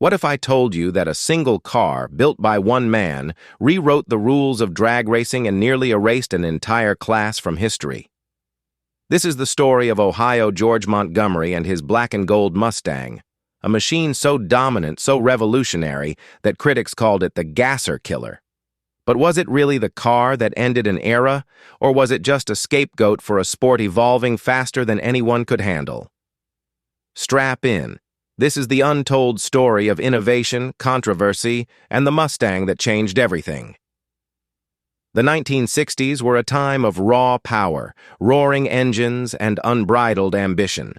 What if I told you that a single car, built by one man, rewrote the rules of drag racing and nearly erased an entire class from history? This is the story of Ohio George Montgomery and his black and gold Mustang, a machine so dominant, so revolutionary, that critics called it the gasser killer. But was it really the car that ended an era, or was it just a scapegoat for a sport evolving faster than anyone could handle? Strap in. This is the untold story of innovation, controversy, and the Mustang that changed everything. The 1960s were a time of raw power, roaring engines, and unbridled ambition.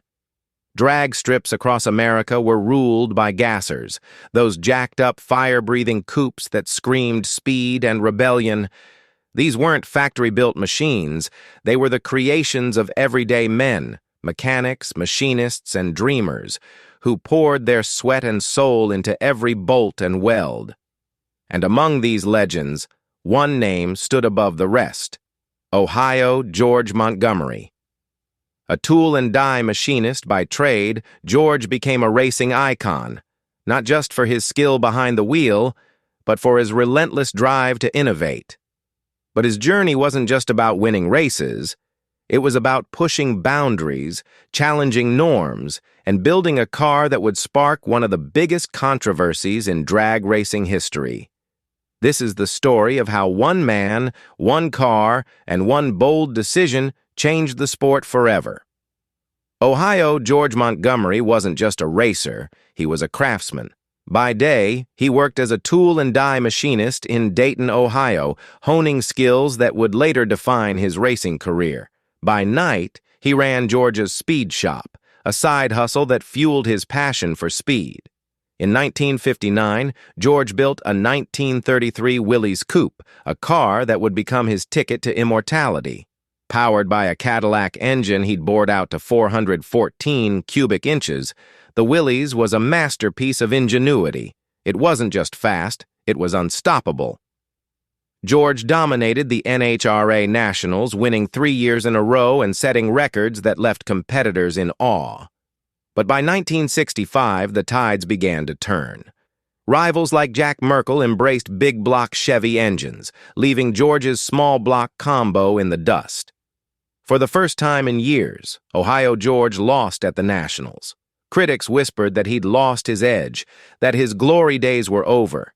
Drag strips across America were ruled by gassers, those jacked-up, fire-breathing coupes that screamed speed and rebellion. These weren't factory-built machines. They were the creations of everyday men, mechanics, machinists, and dreamers, who poured their sweat and soul into every bolt and weld. And among these legends, one name stood above the rest: Ohio George Montgomery. A tool and die machinist by trade, George became a racing icon, not just for his skill behind the wheel, but for his relentless drive to innovate. But his journey wasn't just about winning races. It was about pushing boundaries, challenging norms, and building a car that would spark one of the biggest controversies in drag racing history. This is the story of how one man, one car, and one bold decision changed the sport forever. Ohio George Montgomery wasn't just a racer, he was a craftsman. By day, he worked as a tool and die machinist in Dayton, Ohio, honing skills that would later define his racing career. By night, he ran George's speed shop, a side hustle that fueled his passion for speed. In 1959, George built a 1933 Willys coupe, a car that would become his ticket to immortality. Powered by a Cadillac engine he'd bored out to 414 cubic inches, the Willys was a masterpiece of ingenuity. It wasn't just fast, it was unstoppable. George dominated the NHRA Nationals, winning 3 years in a row and setting records that left competitors in awe. But by 1965, the tides began to turn. Rivals like Jack Merkel embraced big-block Chevy engines, leaving George's small-block combo in the dust. For the first time in years, Ohio George lost at the Nationals. Critics whispered that he'd lost his edge, that his glory days were over.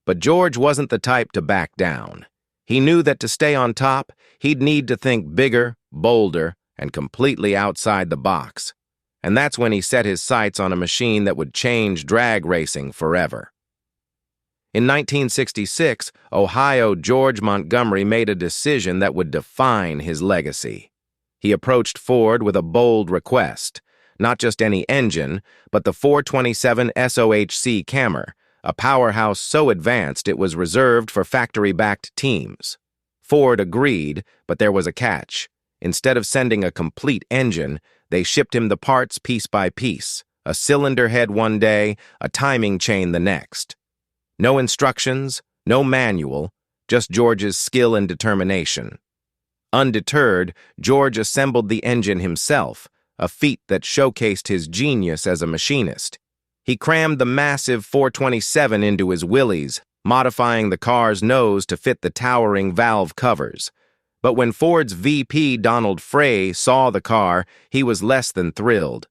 But George wasn't the type to back down. He knew that to stay on top, he'd need to think bigger, bolder, and completely outside the box. And that's when he set his sights on a machine that would change drag racing forever. In 1966, Ohio George Montgomery made a decision that would define his legacy. He approached Ford with a bold request: not just any engine, but the 427 SOHC Cammer, a powerhouse so advanced it was reserved for factory-backed teams. Ford agreed, but there was a catch. Instead of sending a complete engine, they shipped him the parts piece by piece, a cylinder head one day, a timing chain the next. No instructions, no manual, just George's skill and determination. Undeterred, George assembled the engine himself, a feat that showcased his genius as a machinist. He crammed the massive 427 into his Willys, modifying the car's nose to fit the towering valve covers. But when Ford's VP Donald Frey saw the car, he was less than thrilled.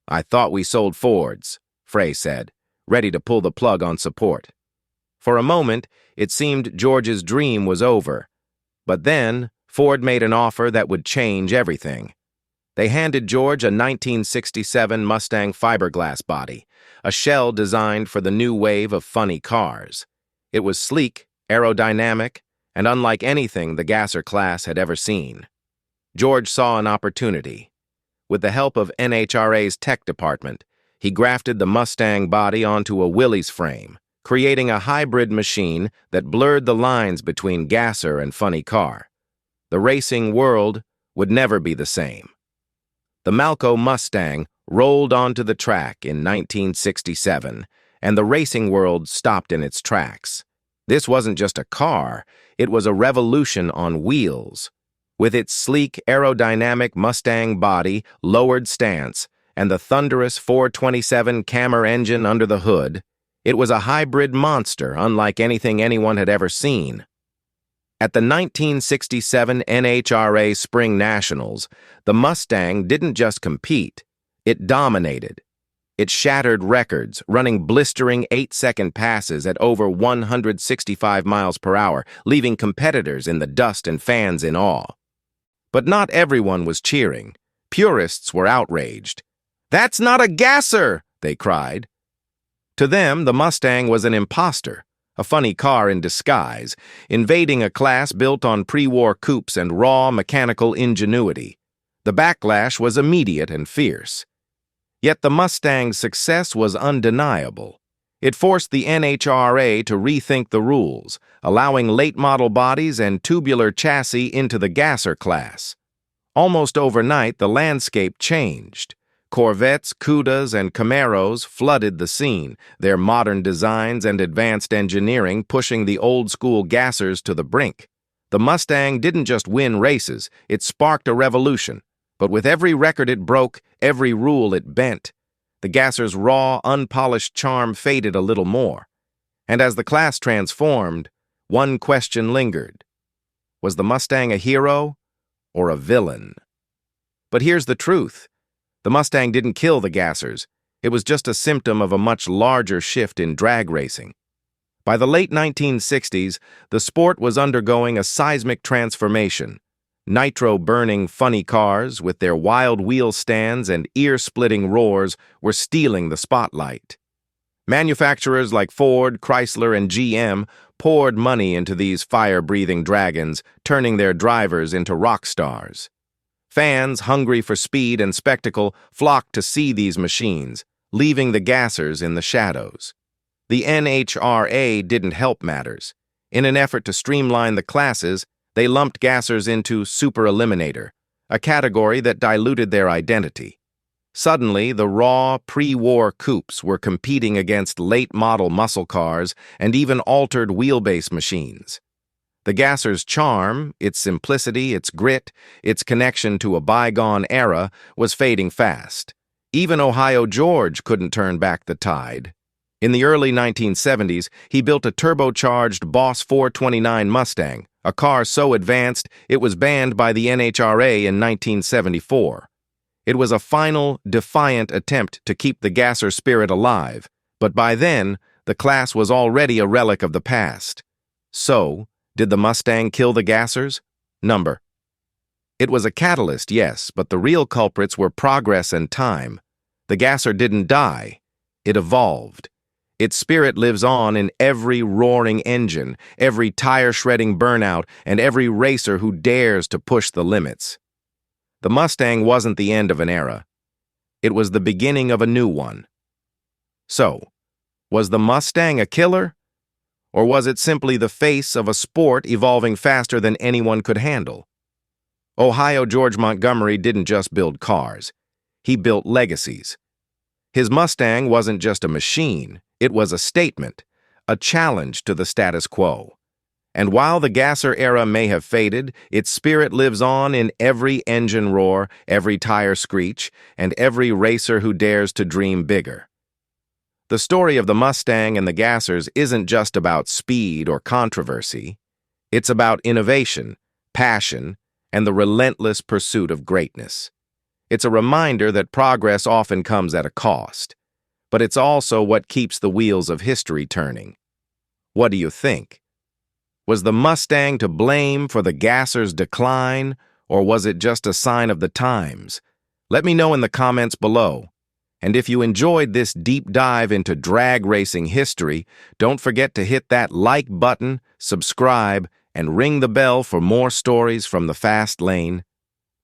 "I thought we sold Fords," Frey said, ready to pull the plug on support. For a moment, it seemed George's dream was over. But then, Ford made an offer that would change everything. They handed George a 1967 Mustang fiberglass body, a shell designed for the new wave of funny cars. It was sleek, aerodynamic, and unlike anything the gasser class had ever seen. George saw an opportunity. With the help of NHRA's tech department, he grafted the Mustang body onto a Willys frame, creating a hybrid machine that blurred the lines between gasser and funny car. The racing world would never be the same. The Malco Mustang rolled onto the track in 1967, and the racing world stopped in its tracks. This wasn't just a car, it was a revolution on wheels. With its sleek, aerodynamic Mustang body, lowered stance, and the thunderous 427 Cammer engine under the hood, It was a hybrid monster unlike anything anyone had ever seen. At the 1967 NHRA Spring Nationals, the Mustang didn't just compete, it dominated. It shattered records, running blistering 8-second passes at over 165 miles per hour, leaving competitors in the dust and fans in awe. But not everyone was cheering. Purists were outraged. "That's not a gasser!" they cried. To them, the Mustang was an imposter, a funny car in disguise, invading a class built on pre-war coupes and raw mechanical ingenuity. The backlash was immediate and fierce. Yet the Mustang's success was undeniable. It forced the NHRA to rethink the rules, allowing late-model bodies and tubular chassis into the gasser class. Almost overnight, the landscape changed. Corvettes, Cudas, and Camaros flooded the scene, their modern designs and advanced engineering pushing the old-school gassers to the brink. The Mustang didn't just win races, it sparked a revolution. But with every record it broke, every rule it bent, the gasser's raw, unpolished charm faded a little more. And as the class transformed, one question lingered. Was the Mustang a hero or a villain? But here's the truth. The Mustang didn't kill the gassers. It was just a symptom of a much larger shift in drag racing. By the late 1960s, the sport was undergoing a seismic transformation. Nitro-burning funny cars, with their wild wheel stands and ear-splitting roars, were stealing the spotlight. Manufacturers like Ford, Chrysler, and GM poured money into these fire-breathing dragons, turning their drivers into rock stars. Fans, hungry for speed and spectacle, flocked to see these machines, leaving the gassers in the shadows. The NHRA didn't help matters. In an effort to streamline the classes, they lumped gassers into Super Eliminator, a category that diluted their identity. Suddenly, the raw, pre-war coupes were competing against late-model muscle cars and even altered wheelbase machines. The gasser's charm, its simplicity, its grit, its connection to a bygone era, was fading fast. Even Ohio George couldn't turn back the tide. In the early 1970s, he built a turbocharged Boss 429 Mustang, a car so advanced it was banned by the NHRA in 1974. It was a final, defiant attempt to keep the gasser spirit alive, but by then, the class was already a relic of the past. So, did the Mustang kill the gassers? Number. It was a catalyst, yes, but the real culprits were progress and time. The gasser didn't die. It evolved. Its spirit lives on in every roaring engine, every tire-shredding burnout, and every racer who dares to push the limits. The Mustang wasn't the end of an era. It was the beginning of a new one. So, was the Mustang a killer? Or was it simply the face of a sport evolving faster than anyone could handle? Ohio George Montgomery didn't just build cars. He built legacies. His Mustang wasn't just a machine, it was a statement, a challenge to the status quo. And while the gasser era may have faded, its spirit lives on in every engine roar, every tire screech, and every racer who dares to dream bigger. The story of the Mustang and the gassers isn't just about speed or controversy. It's about innovation, passion, and the relentless pursuit of greatness. It's a reminder that progress often comes at a cost, but it's also what keeps the wheels of history turning. What do you think? Was the Mustang to blame for the gasser's decline, or was it just a sign of the times? Let me know in the comments below. And if you enjoyed this deep dive into drag racing history, don't forget to hit that like button, subscribe, and ring the bell for more stories from the fast lane.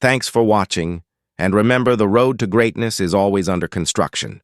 Thanks for watching, and remember, the road to greatness is always under construction.